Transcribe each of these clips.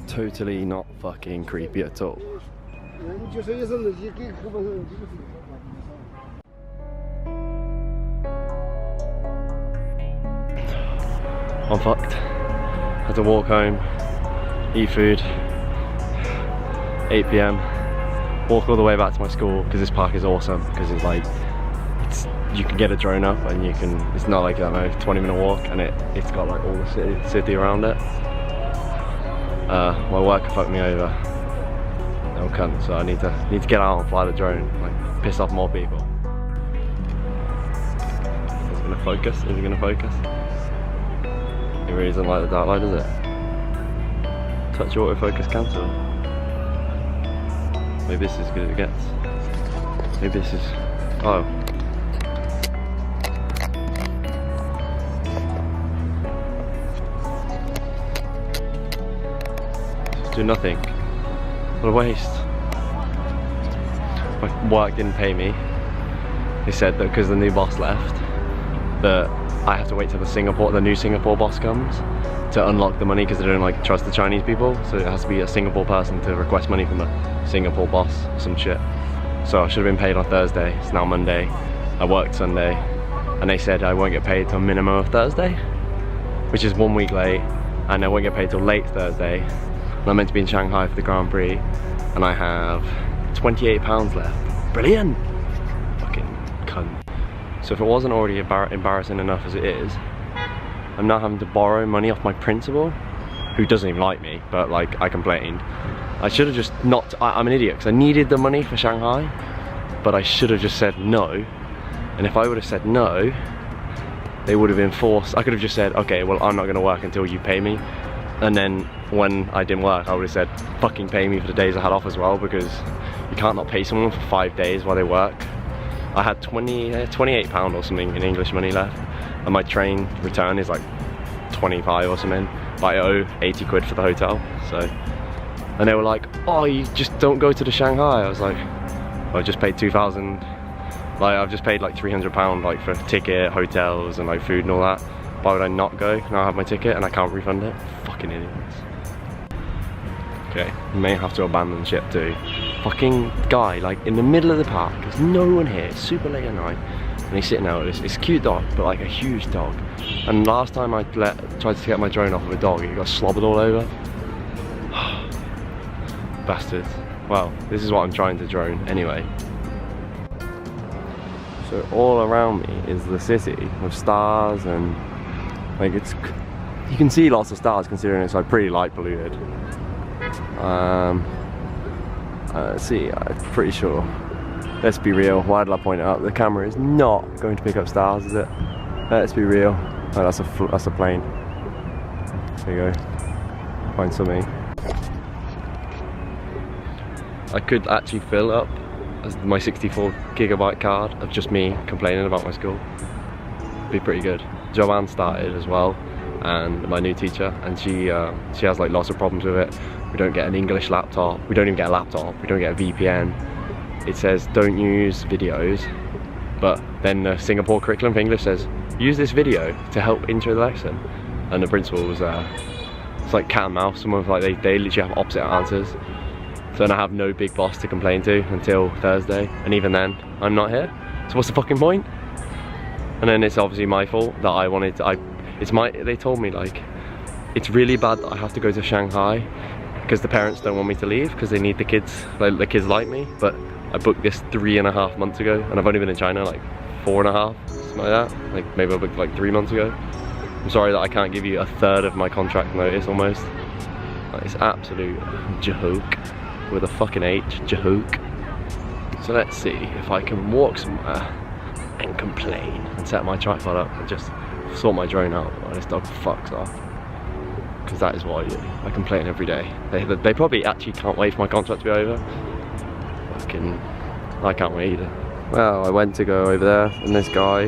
Totally not fucking creepy at all. I'm fucked. Had to walk home, eat food, 8 PM, walk all the way back to my school because this park is awesome because it's like, you can get a drone up and you can, it's not like, I don't know, 20-minute walk, and it's got like all the city around it. My work fucked me over. No cunt, so I need to get out and fly the drone, like piss off more people. Is it gonna focus? Is it gonna focus? It really doesn't like the dark light, does it? Touch autofocus cancel. Maybe this is as good as it gets. Maybe this is, oh. Do nothing. What a waste. My work didn't pay me. They said that because the new boss left, that I have to wait till the new Singapore boss comes to unlock the money because they don't like trust the Chinese people. So it has to be a Singapore person to request money from the Singapore boss, some shit. So I should have been paid on Thursday. It's now Monday. I worked Sunday, and they said I won't get paid till minimum of Thursday, which is 1 week late, and I won't get paid till late Thursday. And I'm meant to be in Shanghai for the Grand Prix, and I have £28 left. Brilliant! Fucking cunt. So if it wasn't already embarrassing enough as it is, I'm now having to borrow money off my principal, who doesn't even like me, but like, I complained. I should have just not, I'm an idiot, because I needed the money for Shanghai, but I should have just said no. And if I would have said no, they would have been forced. I could have just said, okay, well, I'm not going to work until you pay me. And then when I didn't work, I would have said, fucking pay me for the days I had off as well, because you can't not pay someone for 5 days while they work. I had £28 or something in English money left, and my train return is like 25 or something, but I owe 80 quid for the hotel. So, and they were like, oh, you just don't go to the Shanghai. I was like, I just paid 2,000, like I've just paid like £300 like for ticket, hotels and like food and all that. Why would I not go? Now I have my ticket and I can't refund it. Fucking idiots. Okay, may have to abandon ship too. Fucking guy, like in the middle of the park, there's no one here, it's super late at night, and he's sitting out with this cute dog, but like a huge dog. And last time I tried to get my drone off of a dog, it got slobbered all over. Bastards. Well, this is what I'm trying to drone anyway. So all around me is the city with stars, and like you can see lots of stars considering it's like pretty light polluted. Let's see, I'm pretty sure. Let's be real, why did I point it out? The camera is not going to pick up stars, is it? Let's be real. Oh, that's a plane. There you go. Find something. I could actually fill up my 64GB card of just me complaining about my school. It'd be pretty good. Joanne started as well, and my new teacher, and she has like lots of problems with it. We don't get an English laptop, we don't even get a laptop, we don't get a VPN. It says don't use videos, but then the Singapore curriculum for English says use this video to help into the lesson. And the principal was it's like cat and mouse. Some of like they literally have opposite answers. So then I have no big boss to complain to until Thursday, and even then I'm not here. So what's the fucking point? And then it's obviously my fault that I wanted to, they told me like, it's really bad that I have to go to Shanghai because the parents don't want me to leave because they need the kids, like the kids like me, but I booked this 3.5 months ago, and I've only been in China like 4.5, something like that. Like maybe I booked like 3 months ago. I'm sorry that I can't give you a third of my contract notice almost. Like, it's absolute joke with a fucking H, joke. So let's see if I can walk somewhere and complain and set my tripod up and just sort my drone out while this dog fucks off. Because that is what I do. I complain every day. They probably actually can't wait for my contract to be over. Fucking, I can't wait either. Well, I went to go over there, and this guy,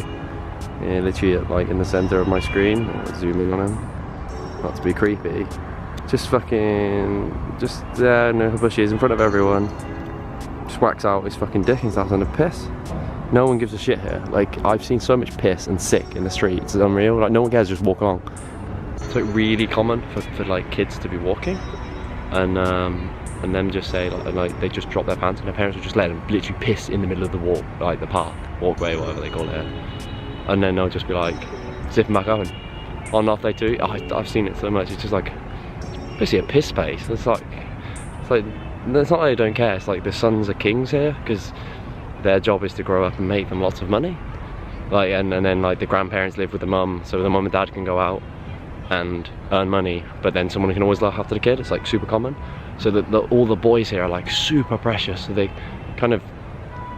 literally like in the center of my screen, zooming on him, not to be creepy, just there in the bushes in front of everyone, just whacks out his fucking dick and starts on a piss. No one gives a shit here. Like, I've seen so much piss and sick in the streets, it's unreal. Like, no one cares, just walk along. it's like really common for like kids to be walking, and them just say like they just drop their pants and their parents will just let them literally piss in the middle of the walk, like the path, walkway, whatever they call it, and then they'll just be like zipping back up and on off they do. I've seen it so much. It's just like basically a piss space. It's like it's not like they don't care. It's like the sons are kings here because their job is to grow up and make them lots of money. Like and then like the grandparents live with the mum, so the mum and dad can go out and earn money, but then someone can always look after the kid. It's like super common. So that all the boys here are like super precious. So they kind of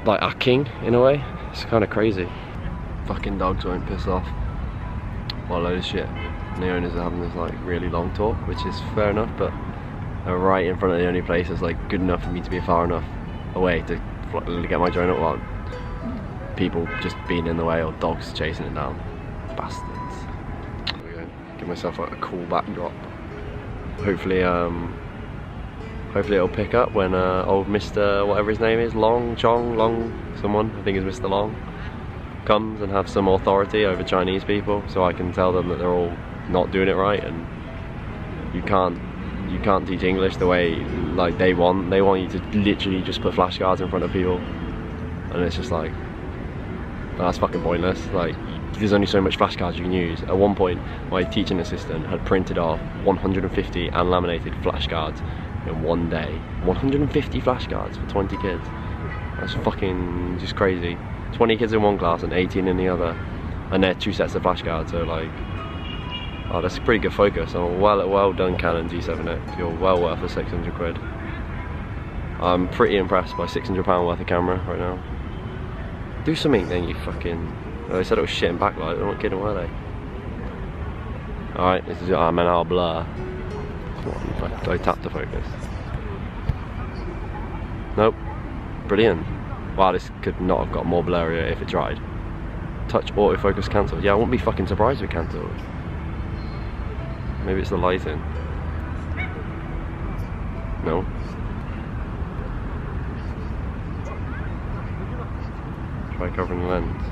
like are king in a way. It's kind of crazy. Fucking dogs won't piss off while a load of shit. And the owners are having this like really long talk, which is fair enough, but they're right in front of the only place that's like good enough for me to be far enough away to get my drone up while people just being in the way or dogs chasing it down. Bastards. There we go. Give myself like a cool backdrop. Hopefully it'll pick up when old Mr. whatever his name is, Long, someone, I think is Mr. Long, comes and have some authority over Chinese people, so I can tell them that they're all not doing it right, and you can't teach English the way like they want. They want you to literally just put flashcards in front of people, and it's just like, that's fucking pointless. Like, there's only so much flashcards you can use. At one point, my teaching assistant had printed off 150 and laminated flashcards in one day. 150 flashcards for 20 kids. That's fucking just crazy. 20 kids in one class and 18 in the other, and they're 2 sets of flashcards. So like, oh, that's a pretty good focus. Oh, well done, Canon G7X. You're well worth the 600 quid. I'm pretty impressed by £600 worth of camera right now. Do something then, you fucking. They said it was shit and backlight. They're not kidding, were they? Alright, this is. Oh man, I'll blur. I tapped the focus. Nope. Brilliant. Wow, this could not have got more blurrier if it tried. Touch autofocus cancelled. Yeah, I wouldn't be fucking surprised if it cancelled. Maybe it's the lighting. No. Try covering the lens.